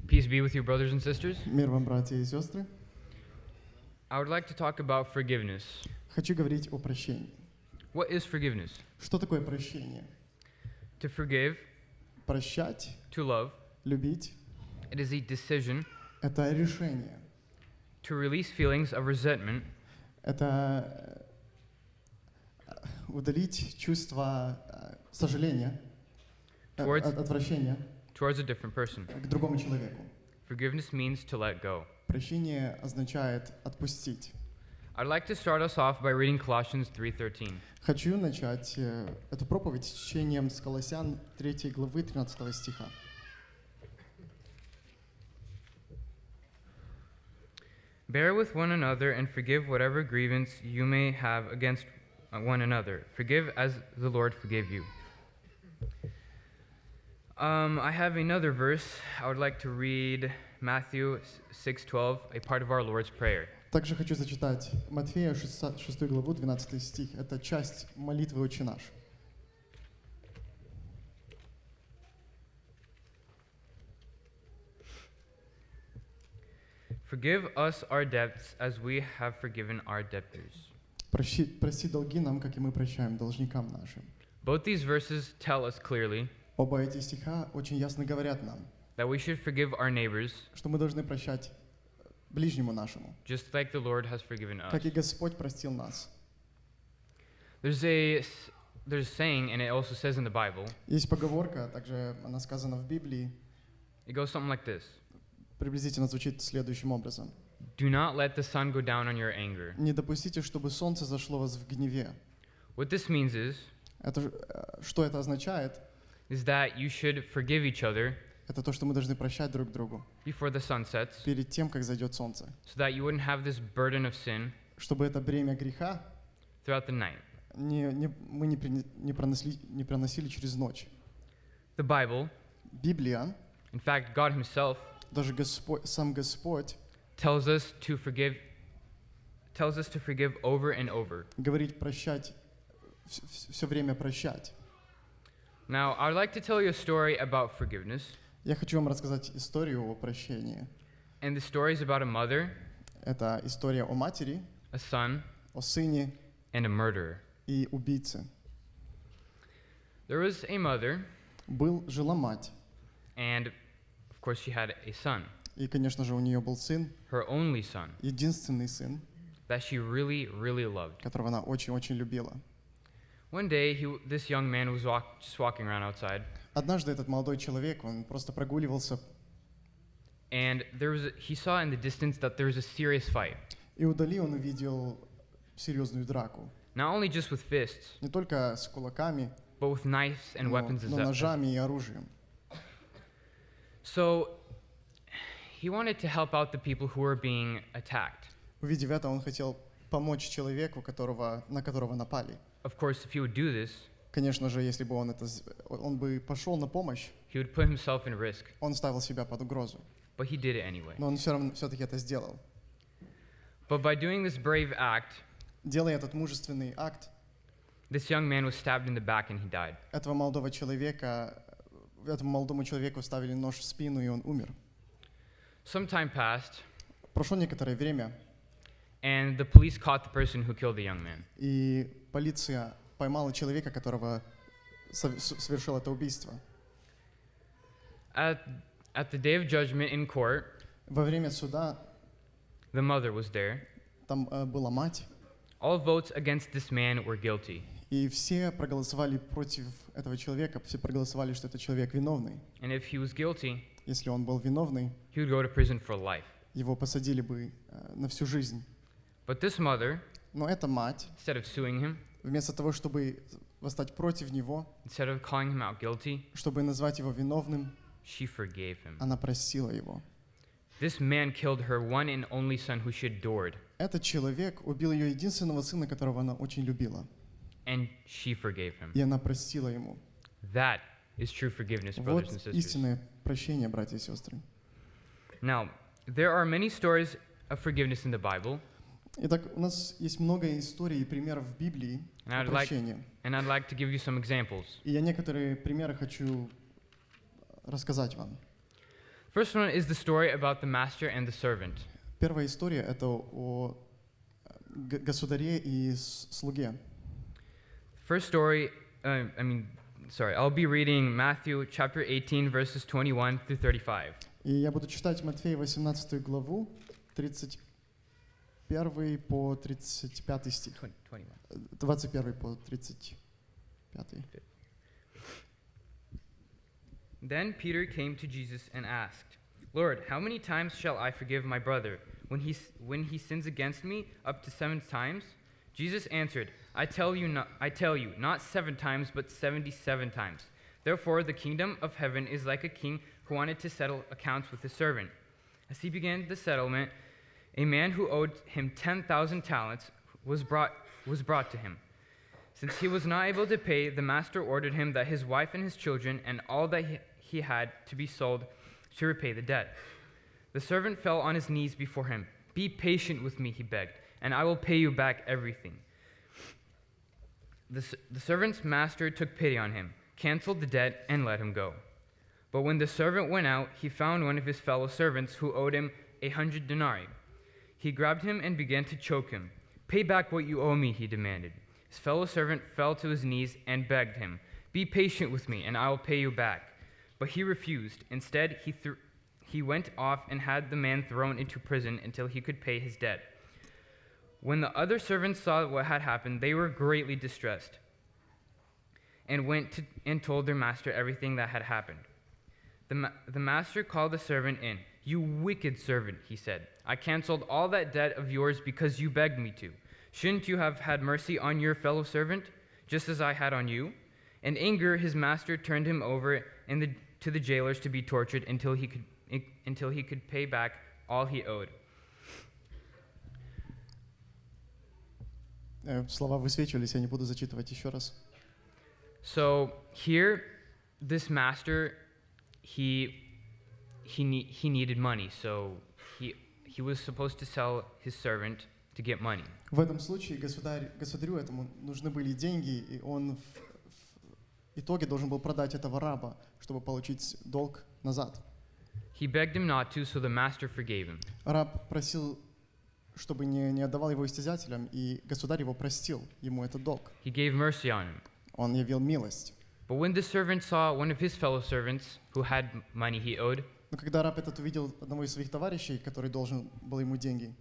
Peace be with you, brothers and sisters. Мир вам, братья и сестры. I would like to talk about forgiveness. Хочу говорить о прощении. What is forgiveness? Что такое прощение? To forgive, Прощать, to love, любить it is a decision – это решение. to release feelings of resentment Это удалить чувство сожаления, отвращения towards a different person. к другому человеку. Forgiveness means to let go. Прощение означает отпустить. I'd like to start us off by reading Colossians 3:13. Хочу начать эту проповедь чтением с Колоссян 3 главы 13 стиха. Bear with one another and forgive whatever grievance you may have against one another. Forgive as the Lord forgave you. I have another verse. I would like to read Matthew 6:12, a part of our Lord's Prayer. Также хочу зачитать Матфея 6 главу 12 стих. Это часть молитвы «Отче наш». Forgive us our debts as we have forgiven our debtors. Прости долги нам, как и мы прощаем должникам нашим. Both these verses tell us clearly Оба эти стиха очень ясно говорят нам, that we should forgive our neighbors что мы должны прощать ближнему нашему, just like the Lord has forgiven us. как и Господь простил нас. There's a saying, and it also says in the Bible, Есть поговорка, также она сказана в Библии, it goes something like this. приблизительно звучит следующим образом. Do not let the sun go down on your anger. Не допустите, чтобы солнце зашло вас в гневе. What this means is Что это означает? that you should forgive each other Это то, что мы должны прощать друг другу before the sun sets, перед тем, как зайдет солнце, so that you wouldn't have this burden of sin чтобы это бремя греха throughout the night. мы не проносили через ночь. The Bible, Библия, in fact, God Himself, даже сам Господь tells us to forgive over and over. говорит прощать, все время прощать. Now, I'd like to tell you a story about forgiveness, Я хочу вам рассказать историю о прощении. and the story is about a mother, Это история о матери, a son, о сыне and a murderer. и убийце. There was a mother, Жила мать, and of course she had a son, и, конечно же, у нее был сын, her only son, единственный сын, that she really, really loved. которого она очень-очень любила. One day, this young man was just walking around outside, Однажды этот молодой человек, он просто прогуливался, and he saw in the distance that there was a serious fight. и вдали он увидел серьезную драку. Not only just with fists, Не только с кулаками, but with knives and weapons но ножами и оружием. So he wanted to help out the people who were being attacked. Увидев это, он хотел помочь человеку, на которого напали. Of course, if he would do this, Конечно же, если бы он бы пошел на помощь, he would put himself in risk, он ставил себя под угрозу. but he did it anyway. Но он все-таки это сделал. But by doing this brave act, Делая этот мужественный акт, this young man was stabbed in the back and he died. этому молодому человеку вставили нож в спину, и он умер. Some time passed, Прошло некоторое время, and the police caught the person who killed the young man. и полиция поймала человека, которого совершил это убийство. At the day of judgment in court, Во время суда the mother was there. там была мать, All votes against this man were guilty. и все проголосовали против этого человека, все проголосовали, что этот человек виновный. And if he was guilty, Если он был виновный, he would go to prison for life. его посадили бы на всю жизнь. But this mother, Но эта мать, instead of suing him, вместо того, чтобы восстать против него, instead of calling him out guilty, чтобы назвать его виновным, she forgave him. она простила его. This man killed her one and only son who she adored, Этот человек убил ее единственного сына, которого она очень любила, and she forgave him. и она простила ему. That is true forgiveness, brothers Вот and sisters. истинное прощение, братья и сестры. Now, there are many stories of forgiveness in the Bible, Итак, у нас есть много историй и примеров в Библии о прощении. and I'd like to give you some examples. И я некоторые примеры хочу рассказать вам. First one is the story about the master and the servant. Первая история — это о государе и слуге. First story, I'll be reading Matthew chapter 18, verses 21 through 35. И я буду читать Матфея 18 главу, 31 по 35 стих. 21 по 35. Then Peter came to Jesus and asked, Lord, how many times shall I forgive my brother when he sins against me? Up to 7 times? Jesus answered, I tell you, not 7 times, but 77 times. Therefore, the kingdom of heaven is like a king who wanted to settle accounts with his servant. As he began the settlement, a man who owed him 10,000 talents was brought to him. Since he was not able to pay, the master ordered him that his wife and his children and all that he had to be sold to repay the debt. The servant fell on his knees before him. Be patient with me, he begged, and I will pay you back everything. The servant's master took pity on him, canceled the debt, and let him go. But when the servant went out, he found one of his fellow servants who owed him 100 denarii. He grabbed him and began to choke him. Pay back what you owe me, he demanded. His fellow servant fell to his knees and begged him, Be patient with me, and I will pay you back. But he refused. Instead, he went off and had the man thrown into prison until he could pay his debt. When the other servants saw what had happened, they were greatly distressed and went and told their master everything that had happened. The master called the servant in. You wicked servant, he said. I canceled all that debt of yours because you begged me to. Shouldn't you have had mercy on your fellow servant, just as I had on you? In anger, his master turned him over to the jailers to be tortured until he could pay back all he owed. Слова высвечивались, я не буду зачитывать еще раз. So here, this master, he needed money, so he was supposed to sell his servant to get money. В этом случае государю этому нужны были деньги, и он в итоге должен был продать этого раба, чтобы получить долг назад. He begged him not to, so the master forgave him. Раб просил, чтобы не отдавал его истязателям, и государь его простил, ему этот долг. He gave mercy on him. Он явил милость. But when the servant saw one of his fellow servants who had money he owed, Но когда раб этот увидел одного из своих товарищей, который должен был ему деньги,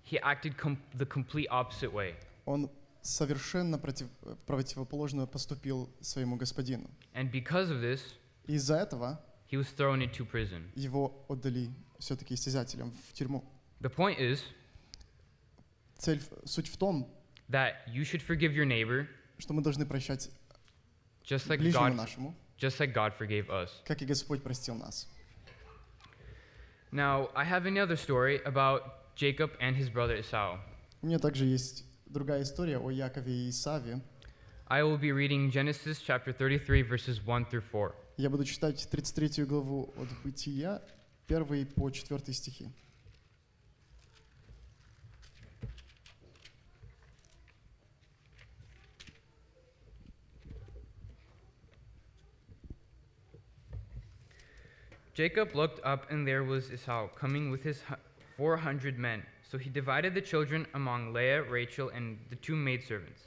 he acted the complete opposite way. Он совершенно противоположно поступил своему господину. And because of this, Из-за этого he was thrown into prison. его отдали все-таки истязателям в тюрьму. The point is Суть в том, that you should forgive your neighbor что мы должны прощать just like ближнему нашему, God forgave us. как и Господь простил нас. Now, I have another story about Jacob and his brother Esau. У меня также есть другая история о Якове и Исаве. I will be reading Genesis chapter 33, verses 1 through 4. Я буду читать 33 главу от Бытия, 1 по 4 стихи. Jacob looked up, and there was Esau coming with his 400 men. So he divided the children among Leah, Rachel, and the 2 maidservants.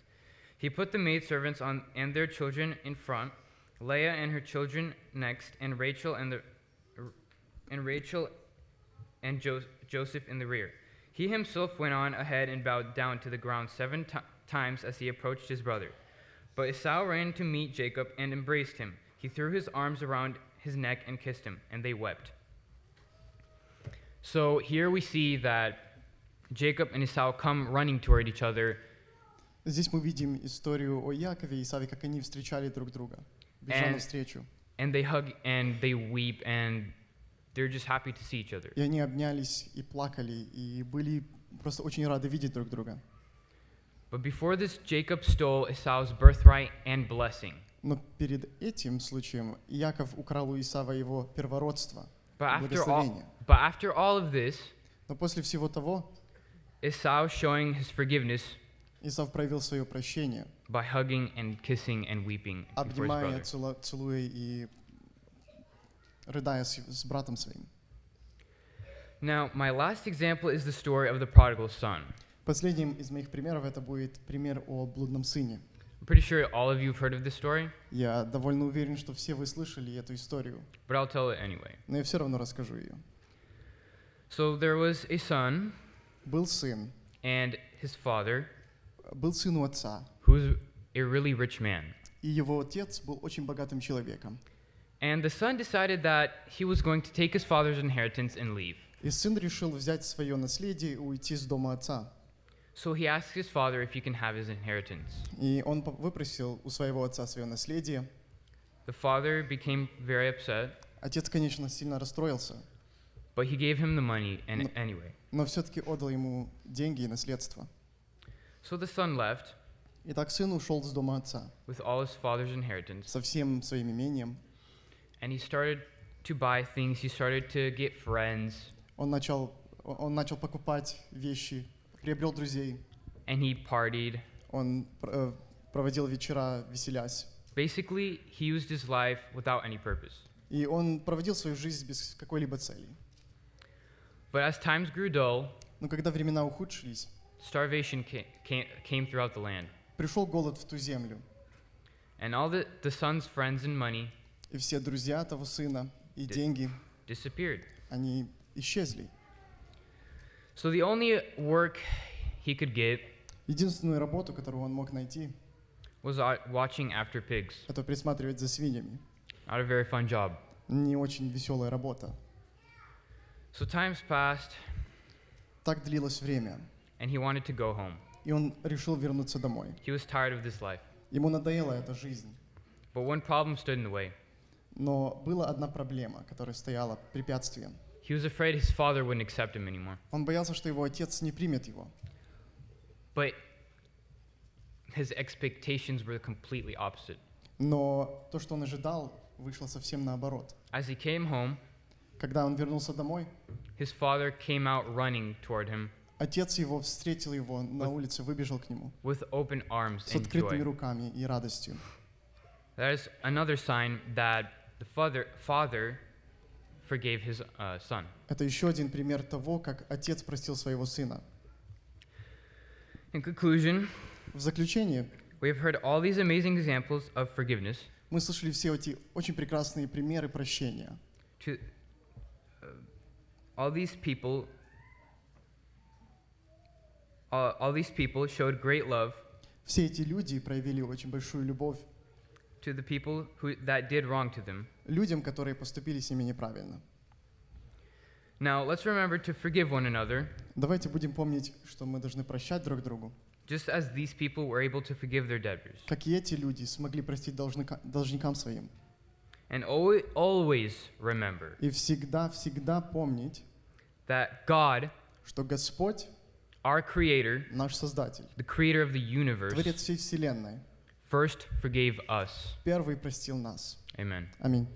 He put the maidservants and their children in front, Leah and her children next, and Rachel and Joseph in the rear. He himself went on ahead and bowed down to the ground 7 times as he approached his brother. But Esau ran to meet Jacob and embraced him. He threw his arms around his neck and kissed him, and they wept. So here we see that Jacob and Esau come running toward each other. Здесь мы видим историю о Якове и Исаве, как они встречали друг друга, бежа навстречу. And they hug and they weep and they're just happy to see each other. И они обнялись и плакали, и были просто очень рады видеть друг друга. But before this, Jacob stole Esau's birthright and blessing. Но перед этим случаем Яков украл у Исава его первородство, But благословение. after all of this, Но после всего того, Esau showing his forgiveness Исав проявил свое прощение, by hugging and kissing and weeping before his обнимая, brother. целуя и рыдая с братом своим. Now, my last example is the story of the prodigal son. Последним из моих примеров это будет пример о блудном сыне. I'm pretty sure all of you have heard of this story, Я довольно уверен, что все вы слышали эту историю, but I'll tell it anyway. но я все равно расскажу ее. So there was a son Был сын, and his father, был сын у отца, who was a really rich man. и его отец был очень богатым человеком. And the son decided that he was going to take his father's inheritance and leave. И сын решил взять свое наследие и уйти с дома отца. So he asked his father if he can have his inheritance. И он выпросил у своего отца свое наследие. The father became very upset, Отец, конечно, сильно расстроился, but he gave him the money anyway. но все-таки отдал ему деньги и наследство. So the son left Итак, сын ушел с дома отца with all his father's inheritance, со всем своим имением. and he started to buy things. He started to get friends, Он начал покупать вещи, приобрел друзей. and he partied. Он проводил вечера, веселясь. Basically, he used his life without any purpose. И он проводил свою жизнь без какой-либо цели. But as times grew dull, Но когда времена ухудшились, starvation came throughout the land, пришел голод в ту землю. and all the son's friends and money И все друзья того сына и деньги, disappeared. они исчезли. So the only work he could get Единственную работу, которую он мог найти, was watching after pigs. это присматривать за свиньями. Not a very fun job. Не очень веселая работа. So times passed, Так длилось время, and he wanted to go home. и он решил вернуться домой. He was tired of this life. Ему надоела эта жизнь. But one problem stood in the way. Но была одна проблема, которая стояла препятствием. He was afraid his father wouldn't accept him anymore. Он боялся, что его отец не примет его. But his expectations were completely opposite. Но то, что он ожидал, вышло совсем наоборот. As he came home, Когда он вернулся домой, his father came out running toward him отец его встретил его на улице, выбежал к нему with open arms с and открытыми joy. руками и радостью. That is another sign that the father forgave his son. Это еще один пример того, как отец простил своего сына. In conclusion, В заключение, we have heard all these amazing examples of forgiveness мы слышали все эти очень прекрасные примеры прощения. to all these people showed great love Все эти люди проявили очень большую любовь to the people that did wrong to them. людям, которые поступили с ними неправильно. Now, let's remember to forgive one another, Давайте будем помнить, что мы должны прощать друг другу, just as these people were able to forgive their debtors. как и эти люди смогли простить должникам своим. And always remember И всегда помнить, that God, что Господь, our Creator, наш Создатель, the Creator of the universe, Творец всей Вселенной, first forgave us. первый простил нас. Amen. Аминь.